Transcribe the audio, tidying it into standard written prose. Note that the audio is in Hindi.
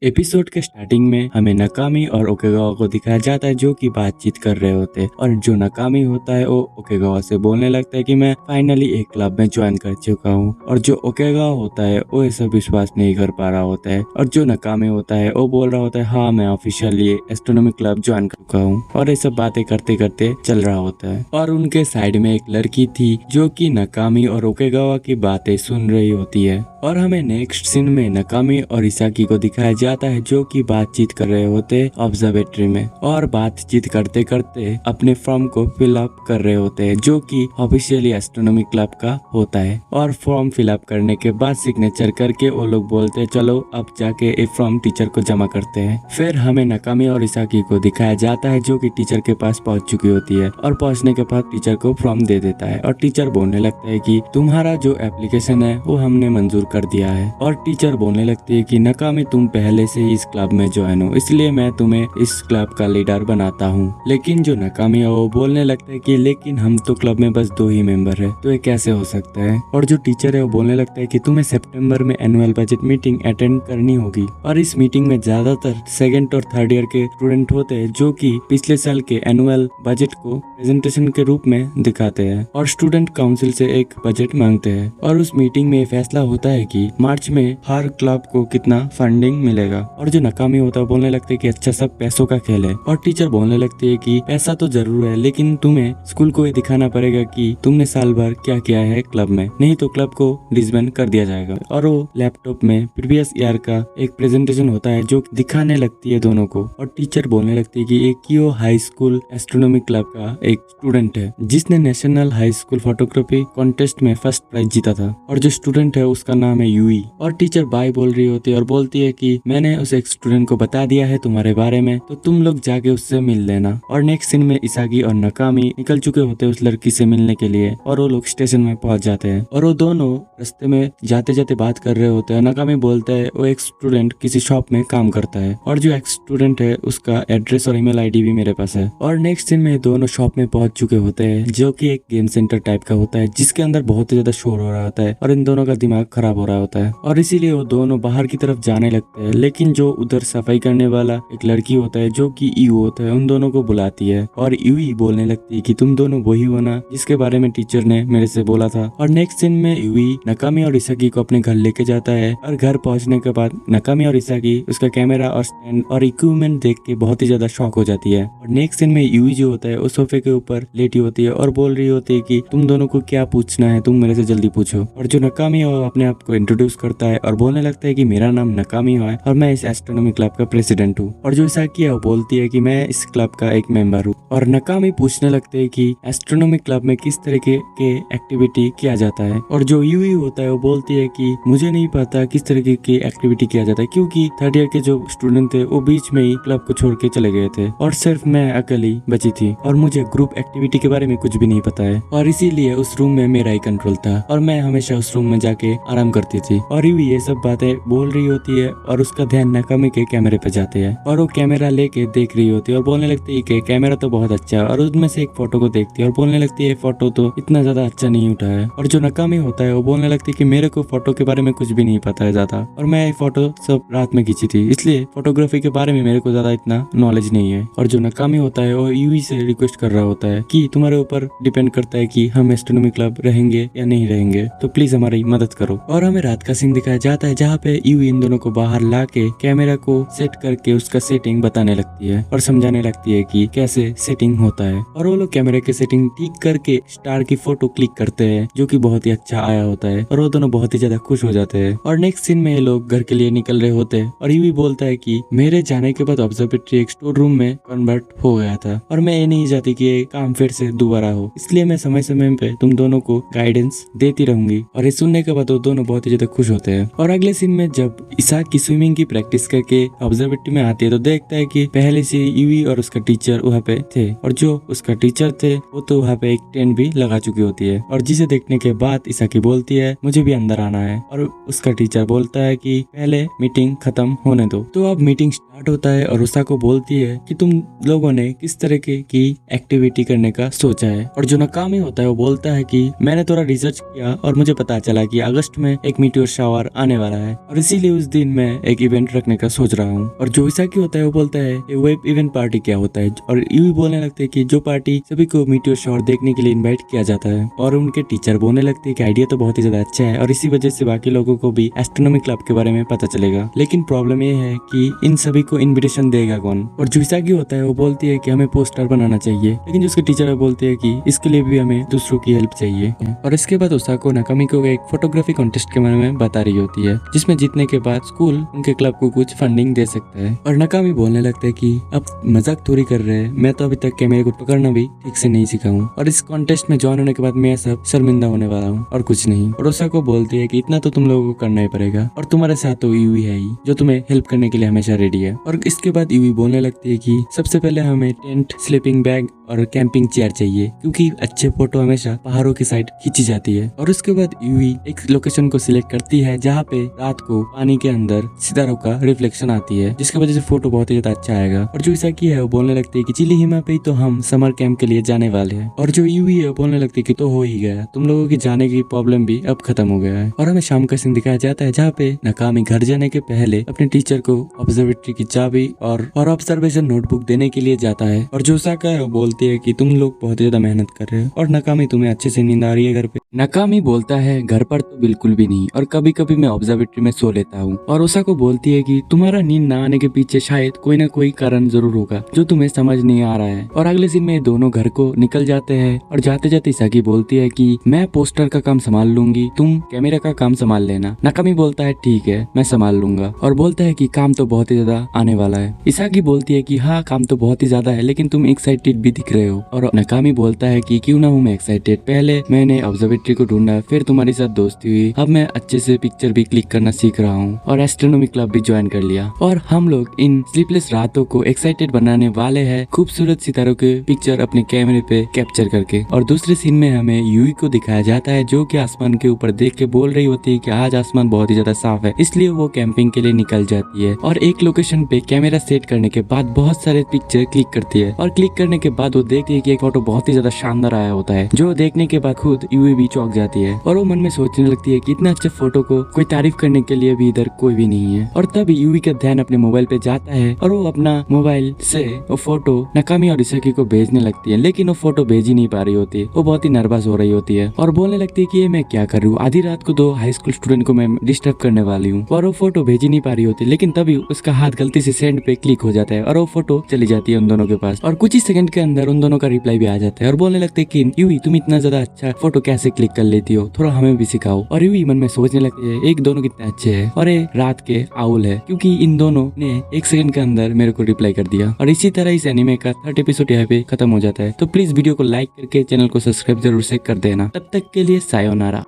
एपिसोड के स्टार्टिंग में हमें नकामी और ओकेगावा को दिखाया जाता है जो कि बातचीत कर रहे होते हैं और जो नकामी होता है वो ओकेगावा से बोलने लगता है कि मैं फाइनली एक क्लब में ज्वाइन कर चुका हूँ और जो ओकेगावा होता है वो ऐसा विश्वास नहीं कर पा रहा होता है और जो नकामी होता है वो बोल रहा होता है हाँ मैं ऑफिशियली एस्ट्रोनॉमी क्लब ज्वाइन कर चुका हूँ और ये सब बातें करते करते चल रहा होता है और उनके साइड में एक लड़की थी जो कि नकामी और ओकेगावा की बातें सुन रही होती है और हमें नेक्स्ट सीन में नकामी और इसाकी को दिखाया जाता है जो कि बातचीत कर रहे होते ऑब्जर्वेटरी में और बातचीत करते करते अपने फॉर्म को फिलअप कर रहे होते हैं जो कि ऑफिशियली एस्ट्रोनॉमी क्लब का होता है और फॉर्म फिलअप करने के बाद सिग्नेचर करके वो लोग बोलते हैं चलो अब जाके ये फॉर्म टीचर को जमा करते हैं। फिर हमें नकामी और इसाकी को दिखाया जाता है जो कि टीचर के पास पहुंच चुकी होती है और पहुंचने के बाद टीचर को फॉर्म दे देता है और टीचर बोलने लगता है कि तुम्हारा जो एप्लीकेशन है वो हमने मंजूर कर दिया है और टीचर बोलने लगती है कि नकामी तुम पहले से ही इस क्लब में ज्वाइन हो इसलिए मैं तुम्हें इस क्लब का लीडर बनाता हूँ। लेकिन जो नकामी है वो बोलने लगता है कि लेकिन हम तो क्लब में बस 2 ही मेंबर है तो ये कैसे हो सकता है। और जो टीचर है वो बोलने लगता है कि तुम्हें सितंबर में एनुअल बजट मीटिंग अटेंड करनी होगी और इस मीटिंग में ज्यादातर 2nd और 3rd ईयर के स्टूडेंट होते हैं जो कि पिछले साल के एनुअल बजट को प्रेजेंटेशन के रूप में दिखाते हैं और स्टूडेंट काउंसिल से एक बजट मांगते हैं और उस मीटिंग में फैसला होता है कि मार्च में हर क्लब को कितना फंडिंग मिलेगा। और जो नकामी होता है बोलने लगते है कि अच्छा सब पैसों का खेल है और टीचर बोलने लगती है कि पैसा तो जरूर है लेकिन तुम्हें स्कूल को ये दिखाना पड़ेगा कि तुमने साल भर क्या किया है क्लब में, नहीं तो क्लब को डिसबैंड कर दिया जाएगा। और वो लैपटॉप में प्रीवियस ईयर का एक प्रेजेंटेशन होता है जो दिखाने लगती है दोनों को और टीचर बोलने लगती है कि एक कियो हाई स्कूल एस्ट्रोनॉमी क्लब का एक स्टूडेंट है जिसने national high school photography contest में फर्स्ट प्राइज जीता था और जो स्टूडेंट है उसका नाम है यूई। और टीचर बाय बोल रही होती है और बोलती है कि मैंने उस एक स्टूडेंट को बता दिया है तुम्हारे बारे में तो तुम लोग जाके उससे मिल लेना। और नेक्स्ट सीन में इसागी और नकामी निकल चुके होते हैं उस लड़की से मिलने के लिए और वो लोग स्टेशन में पहुंच जाते हैं और वो दोनों रास्ते में जाते जाते बात कर रहे होते हैं। नकामी बोलता है वो एक स्टूडेंट किसी शॉप में काम करता है और जो एक स्टूडेंट है उसका एड्रेस और ईमेल आईडी भी मेरे पास है। और नेक्स्ट सीन में दोनों शॉप में पहुंच चुके होते हैं जो कि एक गेम सेंटर टाइप का होता है जिसके अंदर बहुत ही ज्यादा शोर हो रहा होता है और इन दोनों का दिमाग खराब हो रहा होता है और इसीलिए वो दोनों बाहर की तरफ जाने लगते हैं। लेकिन जो उधर सफाई करने वाला एक लड़की होता है जो कि यू होता है उन दोनों को बुलाती है और यू ही बोलने लगती है कि तुम दोनों वही हो ना जिसके बारे में टीचर ने मेरे से बोला था। और नेक्स्ट सीन में यू ही नकामी और इसाकी को अपने घर लेके जाता है और घर पहुंचने के बाद नकामी और इसाकी उसका कैमरा और स्टैंड और इक्विपमेंट देख के बहुत ही ज्यादा शॉक हो जाती है। और नेक्स्ट सीन में यू जो होता है उस सोफे के ऊपर लेटी होती है और बोल रही होती है कि तुम दोनों को क्या पूछना है तुम मेरे से जल्दी पूछो। और जो नकामी है वो अपने आप को इंट्रोड्यूस करता है और बोलने लगता है कि मेरा नाम नकामी है और मैं इस एस्ट्रोनॉमी क्लब का प्रेसिडेंट हूँ। और जो इसाकी है वो बोलती है कि मैं इस क्लब का एक मेंबर हूँ। और नकामी पूछने लगते हैं कि एस्ट्रोनॉमी क्लब में किस तरीके के एक्टिविटी किया जाता है और जो यूई होता है वो बोलती है कि मुझे नहीं पता किस तरीके की एक्टिविटी किया जाता है क्योंकि 3rd ईयर के जो स्टूडेंट थे वो बीच में ही क्लब को छोड़ के चले गए थे और सिर्फ मैं अकेली बची थी और मुझे ग्रुप एक्टिविटी के बारे में कुछ भी नहीं पता है और इसीलिए उस रूम में मेरा ही कंट्रोल था और मैं हमेशा उस रूम में जाके आराम करती थी। और यूई ये सब बातें बोल रही होती है और उसका ध्यान नकामी के कैमरे पे जाते हैं और वो कैमरा लेके देख रही होती है और बोलने लगती है कि कैमरा तो बहुत अच्छा है और उसमें से एक फोटो को देखती है और बोलने लगती है फोटो तो इतना ज्यादा अच्छा नहीं उठा है। और जो नकामी होता है वो बोलने लगती है कि मेरे को फोटो के बारे में कुछ भी नहीं पता है ज्यादा और मैं ये फोटो सब रात में खींची थी इसलिए फोटोग्राफी के बारे में मेरे को ज्यादा इतना नॉलेज नहीं है। और जो नकामी होता है वो यूई से रिक्वेस्ट कर रहा होता है कि तुम्हारे ऊपर डिपेंड करता है कि हम एस्ट्रोनॉमी क्लब रहेंगे या नहीं रहेंगे तो प्लीज हमारी मदद करो। और हमें रात का सीन दिखाया जाता है जहाँ पे यूई इन दोनों को बाहर ला के कैमरा को सेट करके उसका सेटिंग बताने लगती है और समझाने लगती है कि कैसे सेटिंग होता है। और वो लोग कैमरे के सेटिंग ठीक करके स्टार की फोटो क्लिक करते हैं जो कि बहुत ही अच्छा आया होता है और वो दोनों बहुत ही ज्यादा खुश हो जाते हैं। और नेक्स्ट सीन में ये लोग घर के लिए निकल रहे होते हैं और यूई बोलता है कि मेरे जाने के बाद ऑब्जर्वेटरी एक स्टोर रूम में कन्वर्ट हो गया था और मैं ये नहीं चाहती कि ये काम फिर से दोबारा हो इसलिए मैं समय समय पे तुम दोनों को गाइडेंस देती रहूंगी। और ये सुनने के बाद वो दोनों बहुत ही ज्यादा खुश होते हैं। और अगले सीन में जब इसाक की स्विमिंग की प्रैक्टिस करके ऑब्जर्वेटरी में आती है तो देखता है कि पहले से यूई और उसका टीचर वहाँ पे थे और जो उसका टीचर थे वो तो वहाँ पे एक टेंट भी लगा चुकी होती है। और जिसे देखने के बाद इसाकी बोलती है मुझे भी अंदर आना है और उसका टीचर बोलता है कि पहले मीटिंग खत्म होने दो। तो अब मीटिंग स्टार्ट होता है और उसा को बोलती है कि तुम लोगों ने किस तरह की एक्टिविटी करने का सोचा है। और जो नकामी होता है वो बोलता है कि मैंने थोड़ा रिसर्च किया और मुझे पता चला कि अगस्त में एक मीटियोर शावर आने वाला है और इसीलिए उस दिन मैं एक इवेंट रखने का सोच रहा हूँ। और जो ईसाकी होता है वो बोलता है ये वेब इवेंट पार्टी क्या होता है, और यूई बोलने लगते हैं कि जो पार्टी सभी को मीटियोर शॉवर देखने के लिए इन्वाइट किया जाता है। और उनके टीचर बोलने लगते हैं कि आइडिया तो बहुत ही ज्यादा अच्छा है और इसी वजह से बाकी लोगों को भी एस्ट्रोनॉमी क्लब के बारे में पता चलेगा। लेकिन प्रॉब्लम ये है कि इन सभी को इन्विटेशन देगा कौन। और जो ईसाकी होता है वो बोलती है कि हमें पोस्टर बनाना चाहिए, लेकिन जो उसके टीचर बोलते हैं कि इसके लिए भी हमें दूसरों की हेल्प चाहिए। और इसके बाद उसाको नाकामी को एक फोटोग्राफी कॉन्टेस्ट के बारे में बता रही होती है, जिसमें जीतने के बाद स्कूल उनके क्लब को कुछ फंडिंग दे सकता है। और नाकामी बोलने लगता है कि अब मजाक थोड़ी कर रहे हैं, मैं तो अभी तक कैमरे को पकड़ना भी ठीक से नहीं सीखा हूँ और इस कॉन्टेस्ट में ज्वाइन होने के बाद मैं सब शर्मिंदा होने वाला हूँ और कुछ नहीं। और उसाको बोलती है कि इतना तो तुम लोगों को करना ही पड़ेगा और तुम्हारे साथ तो यूई है ही जो तुम्हें हेल्प करने के लिए हमेशा रेडी है। और इसके बाद यूई बोलने लगती है कि सबसे पहले हमें टेंट, स्लीपिंग बैग और कैंपिंग चेयर चाहिए, क्योंकि अच्छे फोटो हमेशा पहाड़ों की साइड खींची जाती है। और उसके बाद यूई एक लोकेशन को सिलेक्ट करती है जहाँ पे रात को पानी के अंदर सितारों का रिफ्लेक्शन आती है, जिसकी वजह से फोटो बहुत ही ज्यादा अच्छा आएगा। और जो ईसाकी है वो बोलने लगती है कि चिली हिमा पे ही तो हम समर कैंप के लिए जाने वाले हैं। और जो यूई है वो बोलने लगती है कि तो हो ही गया, तुम लोगों की जाने की प्रॉब्लम भी अब खत्म हो गया है। और हमें शाम का सीन दिखाया जाता है जहाँ पे नाकामी घर जाने के पहले अपने टीचर को ऑब्जर्वेटरी की चाबी और ऑब्जर्वेशन नोटबुक देने के लिए जाता है। और जो उसाका है वो बोलती है कि तुम लोग बहुत ज्यादा मेहनत कर रहे हो और नाकामी तुम्हें अच्छे से नींद आ रही है घर पे। नाकामी बोलता है घर पर तो बिल्कुल भी नहीं, और कभी कभी मैं ऑब्जर्वेटरी में सो लेता हूँ। और उसाको बोलती है कि तुम्हारा नींद ना आने के पीछे शायद कोई ना कोई कारण जरूर होगा जो तुम्हें समझ नहीं आ रहा है। और अगले दिन में दोनों घर को निकल जाते हैं और जाते जाते इसाकी बोलती है कि मैं पोस्टर का काम संभाल लूंगी, तुम कैमरा का काम संभाल लेना। नाकामी बोलता है ठीक है मैं संभाल लूंगा और बोलता है कि काम तो बहुत ही ज्यादा आने वाला है। इसाकी बोलती है कि हाँ काम तो बहुत ही ज्यादा है, लेकिन तुम एक्साइटेड भी दिख रहे हो। और नाकामी बोलता है कि क्यों ना हूँ मैं एक्साइटेड, पहले मैंने ऑब्जर्वेटरी को ढूंढा, फिर तुम्हारे साथ दोस्ती हुई, अब मैं अच्छे से पिक्चर भी क्लिक करना सीख रहा हूँ और एस्ट्रोनॉमी क्लब भी ज्वाइन कर लिया। और हम लोग इन स्लीपलेस रातों को एक्साइटेड बनाने वाले हैं खूबसूरत सितारों के पिक्चर अपने कैमरे पे कैप्चर करके। और दूसरे सीन में हमें यूई को दिखाया जाता है जो कि आसमान के ऊपर देख के बोल रही होती है कि आज आसमान बहुत ही ज्यादा साफ है, इसलिए वो कैंपिंग के लिए निकल जाती है। और एक लोकेशन पे कैमरा सेट करने के बाद बहुत सारे पिक्चर क्लिक करती है और क्लिक करने के बाद वो देखती है कि एक फोटो बहुत ही ज्यादा शानदार आया होता है, जो देखने के बाद खुद यूई भी चौंक जाती है और वो मन में सोचने लगती है कि इतना अच्छे फोटो को कोई तारीफ करने के लिए भी इधर कोई भी नहीं है। और तब यूई का ध्यान अपने मोबाइल पे जाता है और वो अपना मोबाइल से वो फोटो नाकामी और इसाकी को भेजने लगती है, लेकिन वो फोटो भेज ही नहीं पा रही होती है। वो बहुत ही नर्वस हो रही होती है और बोलने लगती है कि ये मैं क्या कर रही हूँ, आधी रात को 2 हाई स्कूल स्टूडेंट को मैं डिस्टर्ब करने वाली हूँ। और वो फोटो भेज ही नहीं पा रही होती, लेकिन तभी उसका हाथ गलती से सेंड पे क्लिक हो जाता है और वो फोटो चली जाती है उन दोनों के पास। और कुछ ही सेकंड के अंदर उन दोनों का रिप्लाई भी आ जाता है और बोलने लगते हैं कि यूई तुम इतना ज्यादा अच्छा फोटो कैसे क्लिक कर लेती हो, थोड़ा हमें भी सिखाओ। और यूई मन में सोचने लगती है एक दोनों कितने अच्छे हैं और ये रात के आउल है, क्योंकि इन दोनों ने 1 सेकंड के अंदर मेरे को रिप्लाई कर दिया। और इसी तरह इस एनिमे का 3rd एपिसोड यहाँ पे खत्म हो जाता है। तो प्लीज वीडियो को लाइक करके चैनल को सब्सक्राइब जरूर से कर देना। तब तक के लिए सायोनारा।